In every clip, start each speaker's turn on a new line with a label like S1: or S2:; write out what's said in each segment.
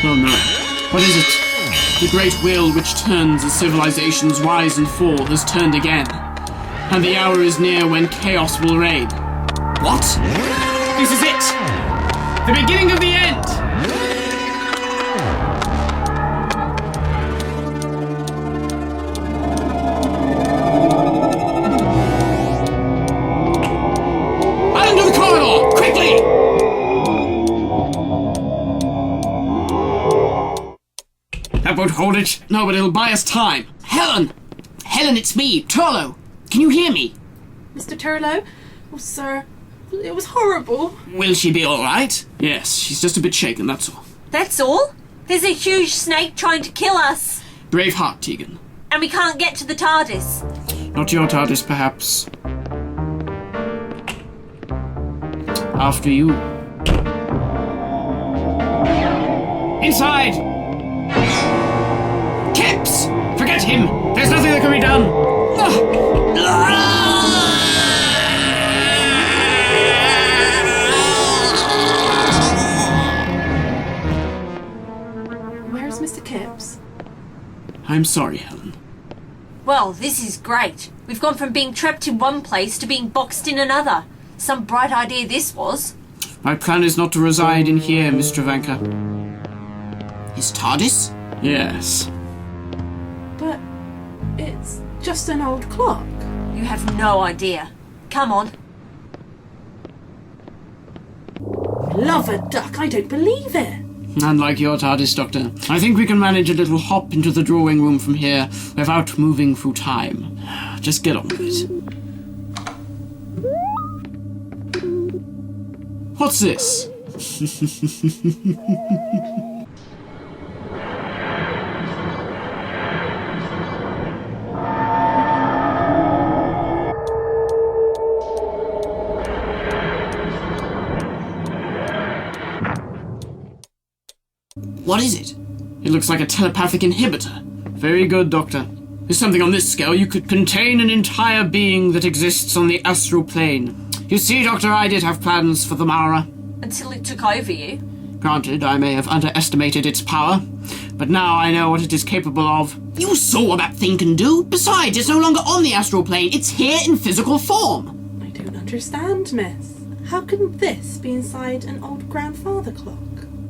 S1: Oh no. What is it? The great wheel which turns as civilizations rise and fall has turned again. And the hour is near when chaos will reign. What? This is it! The beginning of the end! Out into the corridor! Quickly! That won't hold it. No, but it'll buy us time. Helen! Helen, it's me, Turlo. Can you hear me?
S2: Mr. Turlo? Oh, sir, it was horrible.
S1: Will she be all right? Yes, she's just a bit shaken, that's all.
S3: That's all? There's a huge snake trying to kill us.
S1: Brave heart, Tegan.
S3: And we can't get to the TARDIS.
S1: Not your TARDIS, perhaps. After you. Inside! Kips! Forget him! There's nothing that can be done!
S2: Where's Mr. Kipps?
S1: I'm sorry, Helen.
S3: Well, this is great. We've gone from being trapped in one place to being boxed in another. Some bright idea this was.
S1: My plan is not to reside in here, Miss Travanka.
S4: His TARDIS?
S1: Yes.
S2: But it's just an old clock.
S3: You have no idea. Come on.
S2: Love a duck, I don't believe it.
S1: Unlike your TARDIS, Doctor. I think we can manage a little hop into the drawing room from here without moving through time. Just get on with it. What's this?
S4: What is it?
S1: It looks like a telepathic inhibitor. Very good, Doctor. There's something on this scale. You could contain an entire being that exists on the astral plane. You see, Doctor, I did have plans for the Mara.
S3: Until it took over you.
S1: Granted, I may have underestimated its power, but now I know what it is capable of.
S4: You saw what that thing can do. Besides, it's no longer on the astral plane. It's here in physical form.
S2: I don't understand, miss. How can this be inside an old grandfather clock?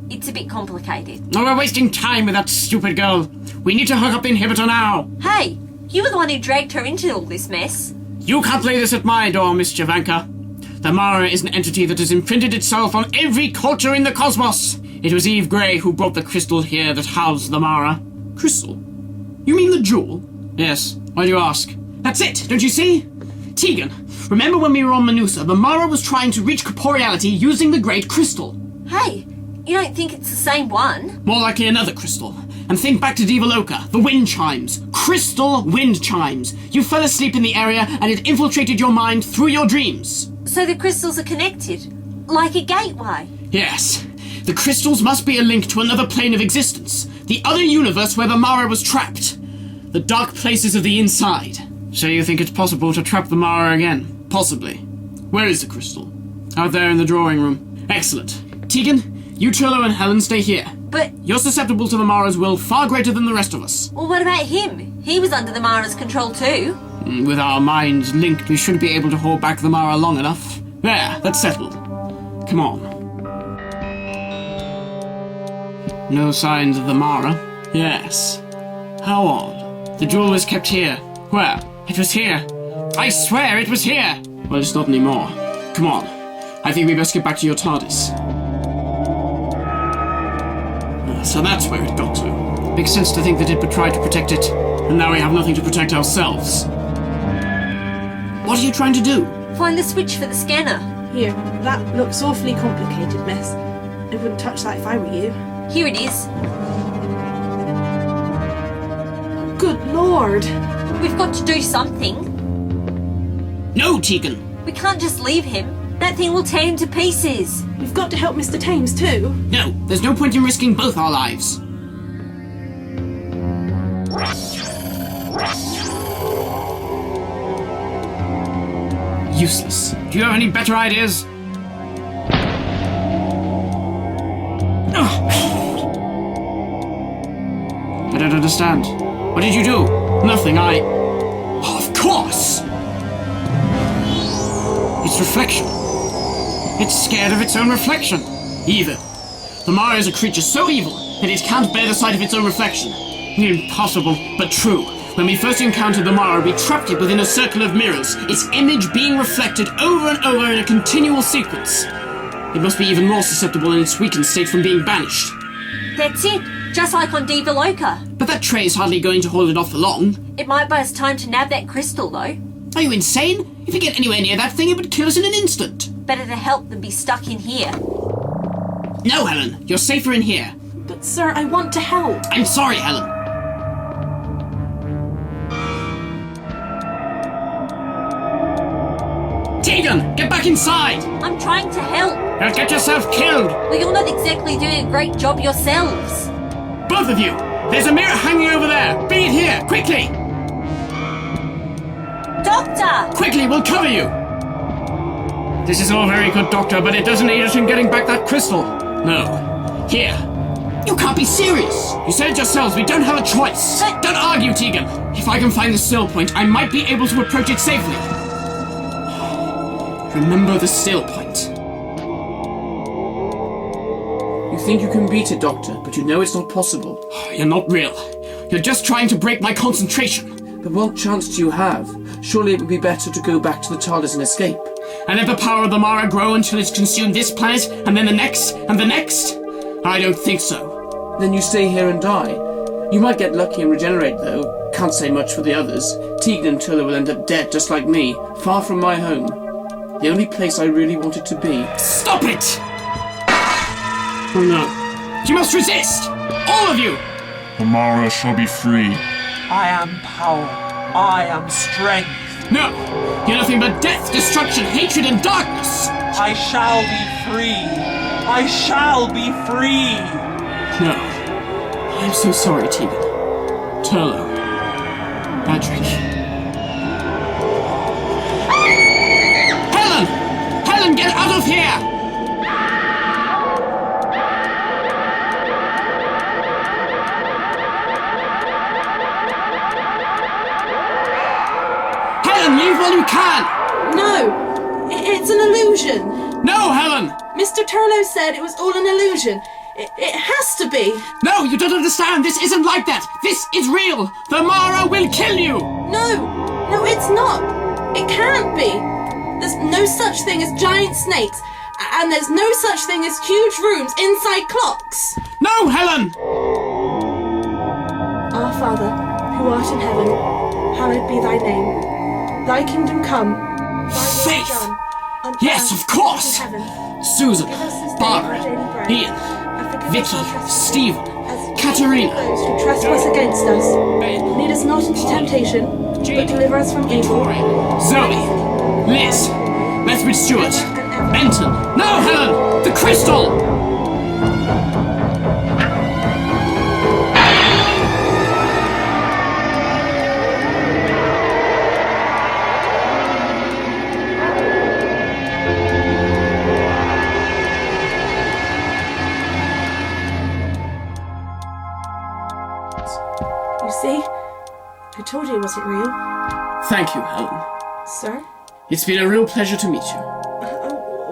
S3: It's a bit complicated.
S1: Oh, we're wasting time with that stupid girl. We need to hook up the inhibitor now.
S3: Hey, you were the one who dragged her into all this mess.
S1: You can't lay this at my door, Miss Javanka. The Mara is an entity that has imprinted itself on every culture in the cosmos. It was Eve Grey who brought the crystal here that housed the Mara. Crystal? You mean the jewel? Yes. Why do you ask? That's it, don't you see? Tegan, remember when we were on Menusa, the Mara was trying to reach corporeality using the Great Crystal.
S3: Hey, you don't think it's the same one?
S1: More likely another crystal. And think back to Devaloka, the wind chimes. Crystal wind chimes. You fell asleep in the area and it infiltrated your mind through your dreams.
S3: So the crystals are connected? Like a gateway?
S1: Yes. The crystals must be a link to another plane of existence. The other universe where the Mara was trapped. The dark places of the inside. So you think it's possible to trap the Mara again? Possibly. Where is the crystal? Out there in the drawing room. Excellent. Tegan, you, Turlo, and Helen stay here.
S3: But...
S1: You're susceptible to the Mara's will far greater than the rest of us.
S3: Well, what about him? He was under the Mara's control too.
S1: With our minds linked, we should be able to hold back the Mara long enough. There, that's settled. Come on. No signs of the Mara? Yes. How odd. The jewel was kept here. Where? It was here. I swear it was here! Well, it's not anymore. Come on. I think we best get back to your TARDIS. So that's where it got to. Makes sense to think that it would try to protect it, and now we have nothing to protect ourselves.
S4: What are you trying to do?
S3: Find the switch for the scanner.
S2: Here, that looks awfully complicated, miss. I wouldn't touch that if I were you.
S3: Here it is.
S2: Good lord!
S3: We've got to do something.
S4: No, Tegan.
S3: We can't just leave him. That thing will tear him to pieces.
S2: We've got to help Mr. Thames too.
S4: No, there's no point in risking both our lives.
S1: Useless. Do you have any better ideas? I don't understand. What did you do? Nothing, Of course! Its reflection. It's scared of its own reflection. Evil. The Mara is a creature so evil that it can't bear the sight of its own reflection. Impossible, but true. When we first encountered the Mara, we trapped it within a circle of mirrors, its image being reflected over and over in a continual sequence. It must be even more susceptible in its weakened state from being banished.
S3: That's it, just like on Devaloka.
S4: But that tray is hardly going to hold it off for long.
S3: It might buy us time to nab that crystal, though.
S4: Are you insane? If we get anywhere near that thing, it would kill us in an instant.
S3: Better to help than be stuck in here.
S4: No, Helen. You're safer in here.
S2: But sir, I want to help.
S4: I'm sorry, Helen.
S1: Tegan, get back inside!
S3: I'm trying to help.
S1: You'll get yourself killed!
S3: Well, you're not exactly doing a great job yourselves.
S1: Both of you! There's a mirror hanging over there! Bring it here, quickly!
S3: Doctor!
S1: Quickly, we'll cover you! This is all very good, Doctor, but it doesn't aid us in getting back that crystal. No. Here.
S4: You can't be serious.
S1: You said it yourselves, we don't have a choice.
S3: But-
S1: Don't argue, Tegan. If I can find the still point, I might be able to approach it safely. Remember the still point.
S5: You think you can beat it, Doctor, but you know it's not possible.
S1: You're not real. You're just trying to break my concentration.
S5: But what chance do you have? Surely it would be better to go back to the TARDIS and escape.
S1: And let the power of the Mara grow until it's consumed this planet, and then the next, and the next? I don't think so.
S5: Then you stay here and die. You might get lucky and regenerate, though. Can't say much for the others. Tegan and Tulla will end up dead just like me, far from my home. The only place I really wanted to be.
S1: Stop it! Oh no. You must resist! All of you!
S6: The Mara shall be free.
S7: I am power. I am strength.
S1: No! You're nothing but death, destruction, hatred, and darkness!
S7: I shall be free. I shall be free.
S1: No. I'm so sorry, Tegan. Turlo. Patrick. Helen! Helen, get out of here! Helen, leave while you can!
S2: No! It's an illusion!
S1: No, Helen!
S2: Mr. Turlo said it was all an illusion. It has to be!
S1: No, you don't understand! This isn't like that! This is real! The Mara will kill you!
S2: No! No, it's not! It can't be! There's no such thing as giant snakes, and there's no such thing as huge rooms inside clocks!
S1: No, Helen!
S2: Our Father, who art in heaven, hallowed be thy name. Thy kingdom come. Thy will be
S1: Faith!
S2: done, on
S1: Yes,
S2: earth
S1: of course!
S2: as in heaven.
S1: Susan,
S2: Give us this day
S1: Barbara,
S2: our daily bread,
S1: Ian,
S2: and forgive us
S1: Vicky,
S2: our trespasses,
S1: Stephen,
S2: as we forgive
S1: Katerina,
S2: those who trespass against us.
S1: Ben,
S2: Lead us not into temptation, but deliver us from evil.
S1: Victoria, Zoe, Liz, Lethbridge Stewart, Benton. No, Helen! The crystal!
S2: You see? I told you it wasn't real.
S1: Thank you, Helen.
S2: Sir?
S1: It's been a real pleasure to meet you.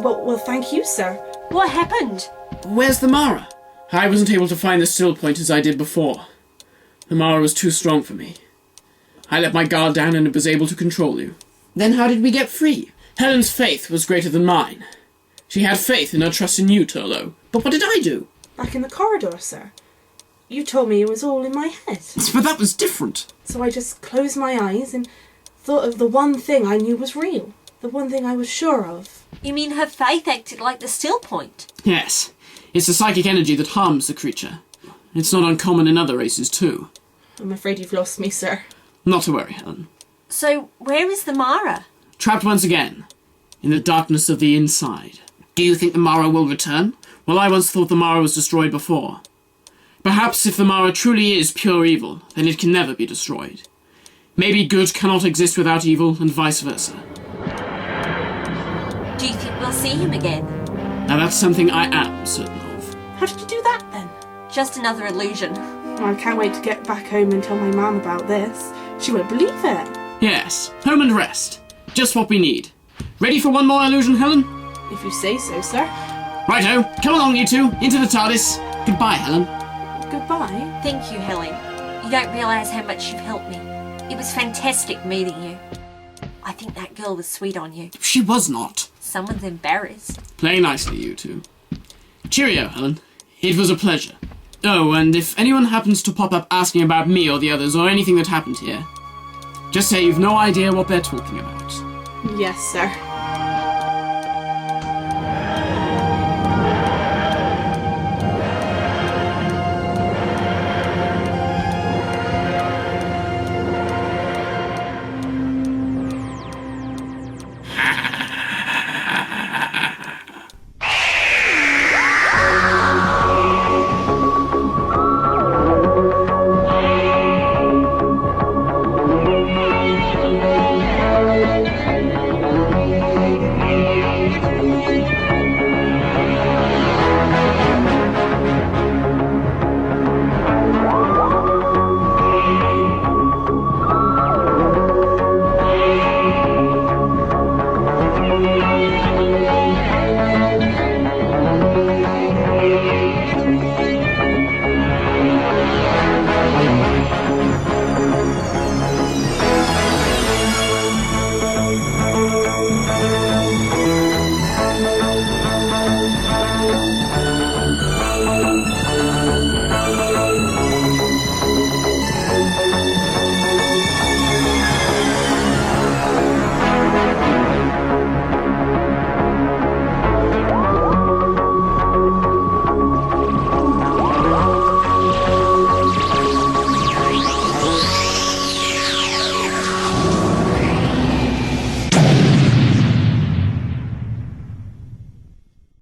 S2: Well, thank you, sir.
S3: What happened?
S1: Where's the Mara? I wasn't able to find the still point as I did before. The Mara was too strong for me. I let my guard down and it was able to control you.
S4: Then how did we get free?
S1: Helen's faith was greater than mine. She had faith in her trust in you, Turlo.
S4: But what did I do?
S2: Back in the corridor, sir. You told me it was all in my head.
S1: But that was different.
S2: So I just closed my eyes and thought of the one thing I knew was real. The one thing I was sure of.
S3: You mean her faith acted like the still point?
S1: Yes. It's the psychic energy that harms the creature. It's not uncommon in other races, too.
S2: I'm afraid you've lost me, sir.
S1: Not to worry, Helen.
S3: So, where is the Mara?
S1: Trapped once again. In the darkness of the inside.
S4: Do you think the Mara will return?
S1: Well, I once thought the Mara was destroyed before. Perhaps if the Mara truly is pure evil, then it can never be destroyed. Maybe good cannot exist without evil, and vice versa.
S3: Do you think we'll see him again?
S1: Now that's something I am certain of.
S2: How did you do that, then?
S3: Just another illusion.
S2: I can't wait to get back home and tell my mum about this. She won't believe it.
S1: Yes, home and rest. Just what we need. Ready for one more illusion, Helen?
S2: If you say so, sir.
S1: Righto, come along you two, into the TARDIS. Goodbye, Helen.
S2: Goodbye.
S3: Thank you, Helen. You don't realise how much you've helped me. It was fantastic meeting you. I think that girl was sweet on you.
S4: She was not.
S3: Someone's embarrassed.
S1: Play nicely, you two. Cheerio, Helen. It was a pleasure. Oh, and if anyone happens to pop up asking about me or the others or anything that happened here, just say you've no idea what they're talking about.
S2: Yes, sir.